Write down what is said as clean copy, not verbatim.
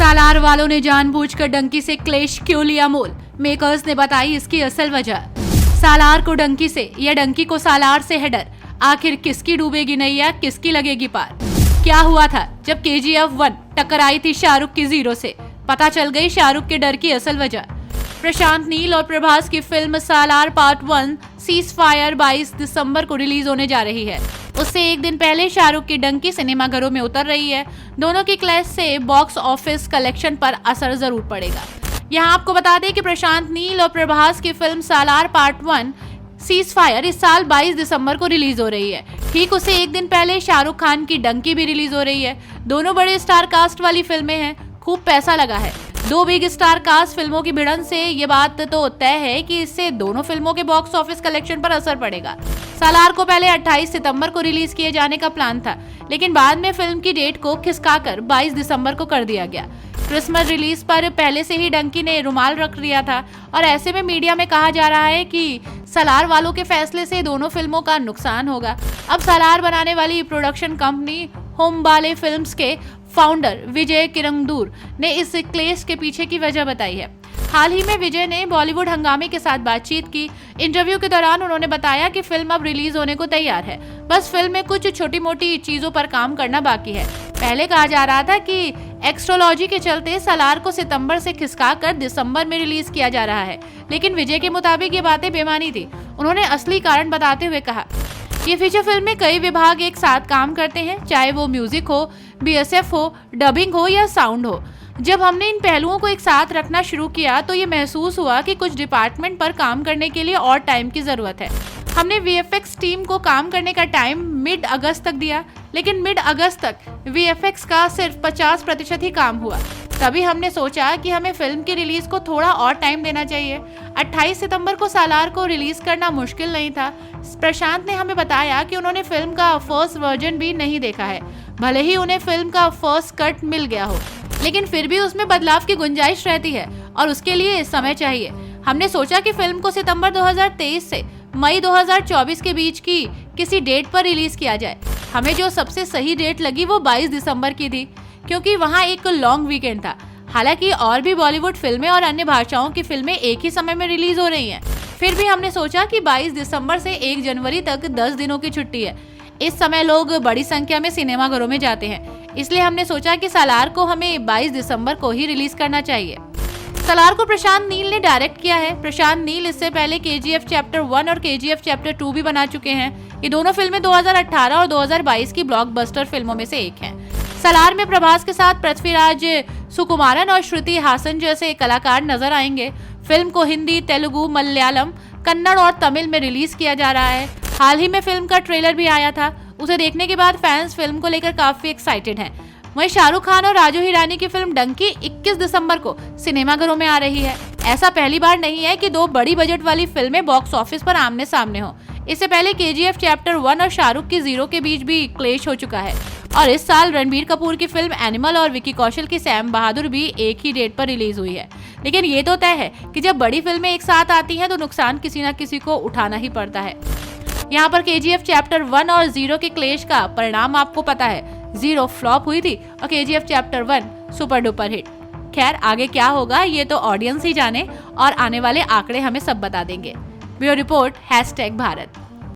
सालार वालों ने जानबूझकर डंकी से क्लेश क्यों लिया मोल, मेकर्स ने बताई इसकी असल वजह। सालार को डंकी से या डंकी को सालार से है डर, आखिर किसकी डूबेगी नैया, किसकी लगेगी पार। क्या हुआ था जब KGF 1 टकराई थी शाहरुख की जीरो से, पता चल गई शाहरुख के डर की असल वजह। प्रशांत नील और प्रभास की फिल्म सालार पार्ट 1 सीज फायर 22 दिसंबर को रिलीज होने जा रही है। उससे एक दिन पहले शाहरुख की डंकी सिनेमाघरों में उतर रही है। दोनों की क्लैश से बॉक्स ऑफिस कलेक्शन पर असर जरूर पड़ेगा। यहाँ आपको बता दें कि प्रशांत नील और प्रभास की फिल्म सालार पार्ट 1 सीज फायर इस साल 22 दिसंबर को रिलीज हो रही है। ठीक उससे एक दिन पहले शाहरुख खान की डंकी भी रिलीज हो रही है। दोनों बड़े स्टार कास्ट वाली फिल्में हैं, खूब पैसा लगा है। दो बिग स्टार कास्ट फिल्मों की भिड़ंत से ये बात तो तय है कि इससे दोनों फिल्मों के बॉक्स ऑफिस कलेक्शन पर असर पड़ेगा। सालार को पहले 28 सितंबर को रिलीज किए जाने का प्लान था, लेकिन बाद में फिल्म की डेट को खिसकाकर 22 दिसंबर को कर दिया गया। क्रिसमस रिलीज पर पहले से ही डंकी ने रुमाल रख लिया था और ऐसे में मीडिया में कहा जा रहा है कि सालार वालों के फैसले से दोनों फिल्मों का नुकसान होगा। अब सालार बनाने वाली प्रोडक्शन कंपनी होमबाले फिल्म्स के फाउंडर विजय किरंदूर ने इस क्लेश के पीछे की वजह बताई है। हाल ही में विजय ने बॉलीवुड हंगामे के साथ बातचीत की। इंटरव्यू के दौरान उन्होंने बताया कि फिल्म अब रिलीज होने को तैयार है, बस फिल्म में कुछ छोटी मोटी चीजों पर काम करना बाकी है। पहले कहा जा रहा था कि एक्स्ट्रोलॉजी के चलते सालार को सितंबर से खिसकाकर दिसंबर में रिलीज किया जा रहा है, लेकिन विजय के मुताबिक ये बातें बेमानी थी। उन्होंने असली कारण बताते हुए कहा, ये फीचर फिल्म में कई विभाग एक साथ काम करते हैं, चाहे वो म्यूजिक हो, BSF हो, डबिंग हो या साउंड हो। जब हमने इन पहलुओं को एक साथ रखना शुरू किया तो ये महसूस हुआ कि कुछ डिपार्टमेंट पर काम करने के लिए और टाइम की जरूरत है। हमने VFX टीम को काम करने का टाइम मिड अगस्त तक दिया, लेकिन मिड अगस्त तक VFX का सिर्फ 50% ही काम हुआ। तभी हमने सोचा कि हमें फिल्म की रिलीज को थोड़ा और टाइम देना चाहिए। 28 सितंबर को सालार को रिलीज करना मुश्किल नहीं था। प्रशांत ने हमें बताया कि उन्होंने फिल्म का फर्स्ट वर्जन भी नहीं देखा है। भले ही उन्हें फिल्म का फर्स्ट कट मिल गया हो, लेकिन फिर भी उसमें बदलाव की गुंजाइश रहती है और उसके लिए समय चाहिए। हमने सोचा कि फिल्म को सितंबर 2023 से मई 2024 के बीच की किसी डेट पर रिलीज किया जाए। हमें जो सबसे सही डेट लगी वो 22 दिसंबर की थी, क्योंकि वहाँ एक लॉन्ग वीकेंड था। हालांकि और भी बॉलीवुड फिल्में और अन्य भाषाओं की फिल्में एक ही समय में रिलीज हो रही हैं, फिर भी हमने सोचा कि 22 दिसंबर से 1 जनवरी तक 10 दिनों की छुट्टी है। इस समय लोग बड़ी संख्या में सिनेमाघरों में जाते हैं, इसलिए हमने सोचा कि सालार को हमें 22 दिसंबर को ही रिलीज करना चाहिए। सालार को प्रशांत नील ने डायरेक्ट किया है। प्रशांत नील इससे पहले KGF चैप्टर 1 और KGF चैप्टर 2 भी बना चुके हैं। ये दोनों फिल्में 2018 और 2022 की ब्लॉकबस्टर फिल्मों में से एक हैं। सालार में प्रभास के साथ पृथ्वीराज सुकुमारन और श्रुति हासन जैसे कलाकार नजर आएंगे। फिल्म को हिंदी, तेलुगु, मलयालम, कन्नड़ और तमिल में रिलीज किया जा रहा है। हाल ही में फिल्म का ट्रेलर भी आया था। उसे देखने के बाद फैंस फिल्म को लेकर काफी एक्साइटेड हैं। वहीं शाहरुख खान और राजू हिरानी की फिल्म डंकी 21 दिसंबर को सिनेमाघरों में आ रही है। ऐसा पहली बार नहीं है कि दो बड़ी बजट वाली फिल्में बॉक्स ऑफिस पर आमने सामने हो। इससे पहले KGF चैप्टर 1 और शाहरुख की जीरो के बीच भी क्लेश हो चुका है। और इस साल रणबीर कपूर की फिल्म एनिमल और विकी कौशल की सैम बहादुर भी एक ही डेट पर रिलीज हुई है। लेकिन ये तो तय है कि जब बड़ी फिल्में एक साथ आती हैं तो नुकसान किसी न किसी को उठाना ही पड़ता है। यहाँ पर KGF चैप्टर 1 और 0 के क्लेश का परिणाम आपको पता है। 0 फ्लॉप हुई थी और KGF chapter 1 super duper hit. खैर, आगे क्या होगा ये तो ऑडियंस ही जाने और आने वाले आंकड़े हमें सब बता देंगे। Bureau report #Bharat.